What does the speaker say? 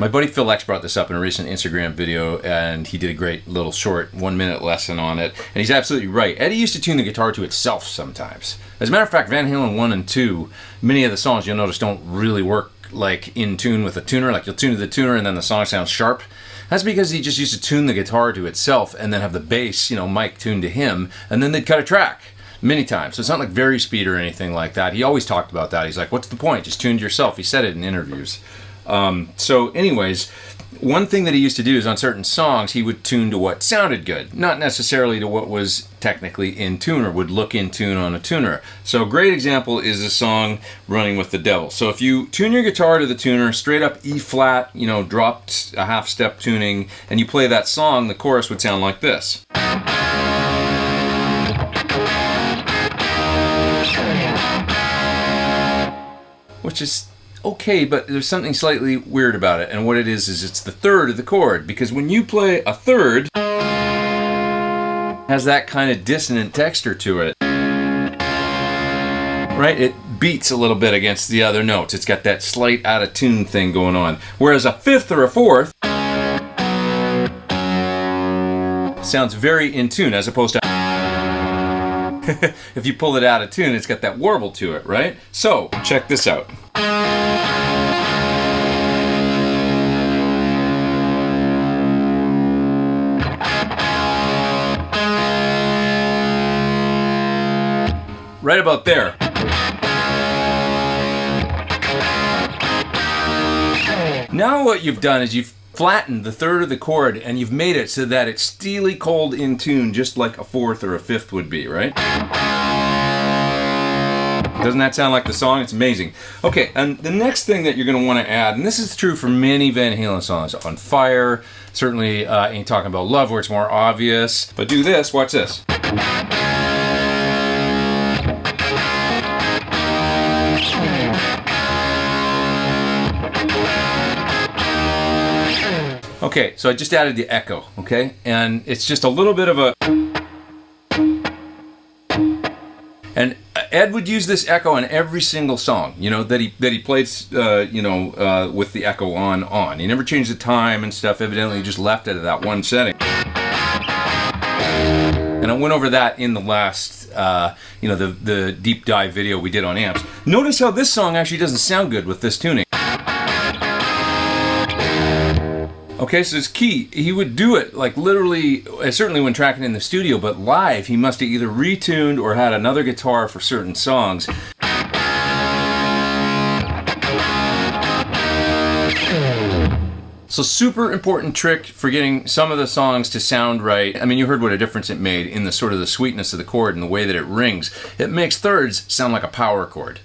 My buddy Phil X brought this up in a recent Instagram video, and he did a great little short 1-minute lesson on it. And he's absolutely right. Eddie used to tune the guitar to itself sometimes. As a matter of fact, Van Halen 1 and 2, many of the songs you'll notice don't really work like in tune with a tuner. Like you'll tune to the tuner and then the song sounds sharp. That's because he just used to tune the guitar to itself and then have the bass, mic tuned to him, and then they'd cut a track many times. So it's not like Very Speed or anything like that. He always talked about that. He's like, what's the point? Just tune to yourself. He said it in interviews. So anyways, one thing that he used to do is on certain songs, he would tune to what sounded good, not necessarily to what was technically in tune or would look in tune on a tuner. So a great example is the song Running with the Devil. So if you tune your guitar to the tuner, straight up E flat, dropped a half step tuning, and you play that song, the chorus would sound like this. Which is okay, but there's something slightly weird about it, and what it is it's the third of the chord, because when you play a third, it has that kind of dissonant texture to it, right? It beats a little bit against the other notes. It's got that slight out of tune thing going on, whereas a fifth or a fourth sounds very in tune, as opposed to if you pull it out of tune, it's got that warble to it, right? So check this out. Right about there. Now what you've done is you've flattened the third of the chord and you've made it so that it's steely cold in tune, just like a fourth or a fifth would be, right? Doesn't that sound like the song? It's amazing. Okay, and the next thing that you're going to want to add, and this is true for many Van Halen songs, On Fire, certainly Ain't Talking About Love, where it's more obvious, but do this, watch this. Okay, so I just added the echo, okay? And it's just a little bit of a... And Ed would use this echo on every single song, that he played, with the echo on. He never changed the time and stuff. Evidently, he just left it at that one setting. And I went over that in the last, the deep dive video we did on amps. Notice how this song actually doesn't sound good with this tuning. Okay, so it's key. He would do it like literally, certainly when tracking in the studio, but live he must have either retuned or had another guitar for certain songs. So super important trick for getting some of the songs to sound right. I mean, you heard what a difference it made in the sort of the sweetness of the chord and the way that it rings. It makes thirds sound like a power chord.